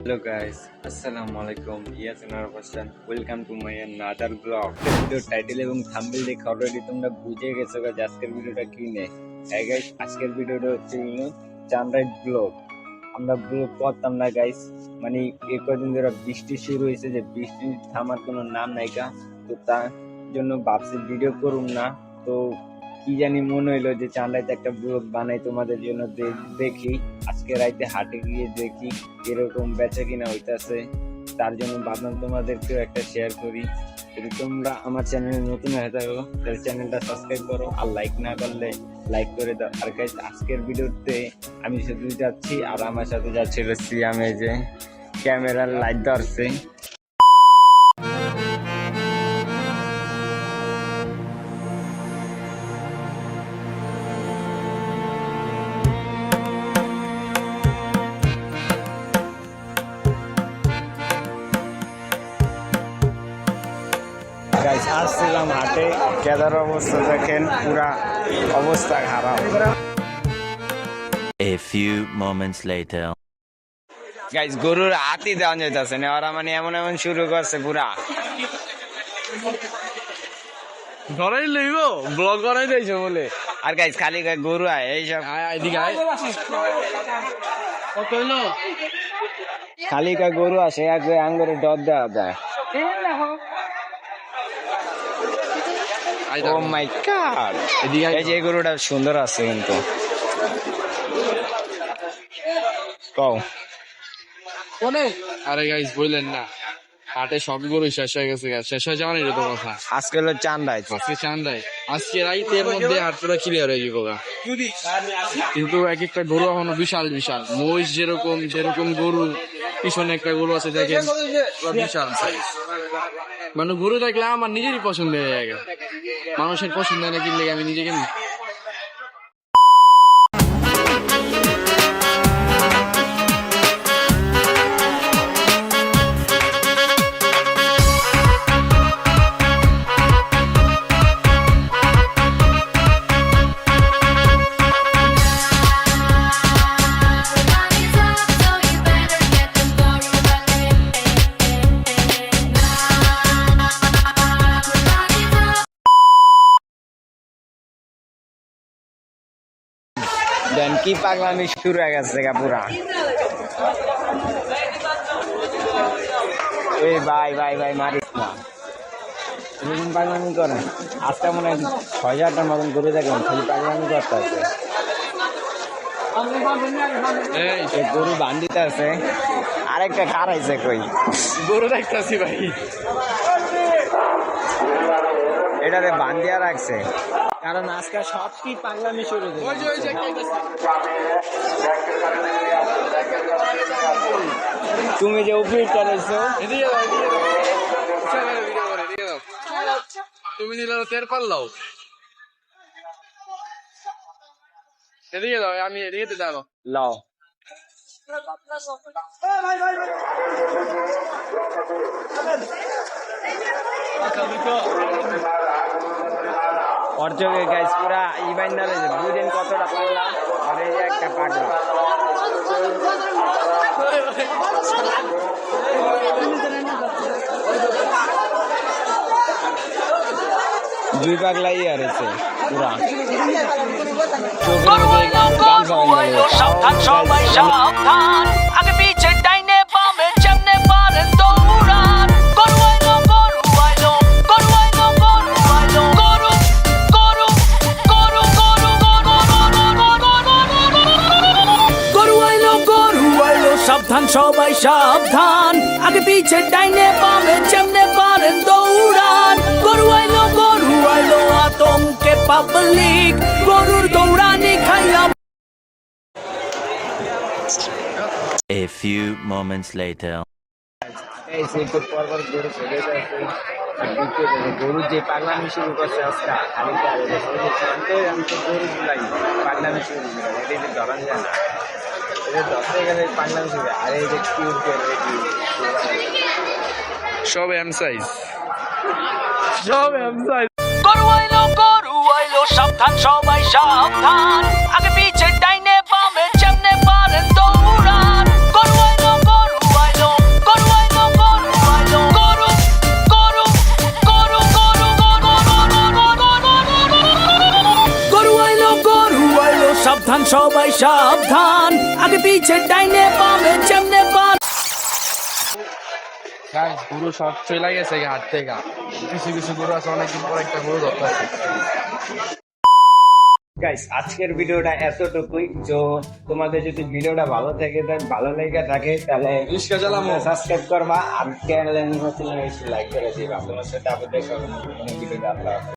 Hello guys, Assalamualaikum. Yes, another person. Welcome to my another vlog. Video title এবং thumbnail দেখে already তোমরা বুঝে গেছো যে আজকের ভিডিওটা কি নিয়ে। হ্যাঁ গাইস, আজকের ভিডিওটা হচ্ছে চানরাইজ ব্লগ। আমরা ব্লগ করতাম না গাইস, মানে এই কদিন ধরে বৃষ্টি শুরু হয়েছে, যে বৃষ্টি থামার কোনো নাম নাইকা। তো তার জন্য ভাবছি ভিডিও করুম না। তো কি জানি মনে হইলো যে চান্দাইতে একটা ব্লগ বানাই তোমাদের জন্য, দেখি আজকে রাইতে হাটে গিয়ে দেখি এরকম বেচা কিনা হইতাছে। তার জন্য ভাবলাম তোমাদেরকেও একটা শেয়ার করি। যদি তোমরা আমার চ্যানেলে নতুন হয়ে থাকো তাহলে চ্যানেলটা সাবস্ক্রাইব করো, আর লাইক না করলে লাইক করে দাও। আর গাইস, আজকের ভিডিওতে আমি শুধু যাচ্ছি আর আমার সাথে যাচ্ছিল সিয়ামে, যে ক্যামেরার লাইট ধরছে। গাইস, আসছিলাম হাটে, কেদার অবস্থা দেখেন, পুরা অবস্থা খারাপ। A few moments later. Guys, গরুর হাতি দেওয়া যেতেছে না, ওরা মানে এমন এমন শুরু করছে পুরা। ধরাই লইব ব্লগ করাই দিয়েছে বলে। আর গাইস, খালি গরু আয় এইসব, খালি গরু আসে, আঙ্গুরে ডর দেওয়া যায়। ও মাই গড, এই যে গরুটা সুন্দর আছে কিন্তু। কও। আরে গাইস, বললেন না হাটে সব গরু শেষ হয়ে গেছে, শেষ হয়ে যাওয়ার এটা তো কথা। আজকে হলো চান্দাই, আজকে চান্দাই, আজকে রাইতের মধ্যে হাট পুরো ক্লিয়ার হয়ে যাবো। কিন্তু এক একটা গরু এখনো বিশাল বিশাল, মহিষ যেরকম যেরকম গরু, পিছনে একটা গরু আছে দেখেন, বিশাল সাইজ। মানে গরু দেখলে আমার নিজেরই পছন্দ হয়ে যায়, মানুষের পছন্দ হয় না কিনলে আমি নিজে কিনি। দেন কি পাগলামি শুরু হয়ে গেছে পুরা। এই ভাই ভাই ভাই, মারিস না, এরকম পাগলামি করে। আজকে মনে হয় 6,000টার মতন করে দেখলাম, খালি পাগলামি করতে আছে। এই গরু বান্ধিতে আছে, আরেকটা খারাইছে কই গরু দেখতেছি ভাই, এটারে বান্ধিয়া রাখছে, কারণ আজকে সব কি পাগলামি শুরু হয়েছে। তুমি যে উপরে করেছো, তুমি নিলে তের পাল্লাও এদিকে দাও, আমি এদিকে দাঁড়ো লাও। ওর চোখে গাইস পুরা ইভাইন না লেগে বুঝেন কতটা পাগলা। আর এই যে একটা পাগলা, দুই পাগলাই আর আছে পুরা চোখের মধ্যে গামছা বাঁধা। সাবধান সবাই সাবধান, আগে পিছে ডাইনে বামে যেমনে পারেন দৌড়ান। গরু আইলো গরু আইলো গরু আইলো গরু আইলো, গরু গরু গরু গরু গরু আইলো গরু আইলো, সাবধান সবাই সাবধান, আগে পিছে ডাইনে বামে যেমনে পারেন দৌড়ান। গরু আইলো আতঙ্কে পাবলিক, গরুর দৌড়ানি খাইয়া। A few moments later. এই সে একটু পর পর গরু চলে যাচ্ছে, গরু যে পাগলামি শুরু করছে আজকে, খালি আমি তো গরু গুলাই পাগলামি শুরু করে, এটা যে ধরান যায় না, এটা ধরতে গেলে পাগলামি শুরু। আর এই যে কিউট সব এম সাইজ, সব এম সাইজ। গরু আইলো সাবধান সবাই সাবধান, আগে পিছে ডাইনে বামে যেমনে পারেন দৌড়ান। গরু আইলো সাবধান সবাই সাবধান আগে পিছে ডাইনে বামে যেমনে পারেন গাইস গরু সব চলে গেছে হাট থেকে কিছু কিছু গরু আছে অনেকদিন পর একটা গরু ধরতে আছে গাইস আজকের ভিডিওটা এতটুকুই। তো তোমাদের যদি ভিডিওটা ভালো থাকে ভালো লেগে থাকে তাহলে রিস্কা চালামো সাবস্ক্রাইব করবা আর চ্যানেলে নতুন লাইক করে দিবা। তোমার সাথে আবার দেখা হবে নতুন ভিডিওটা।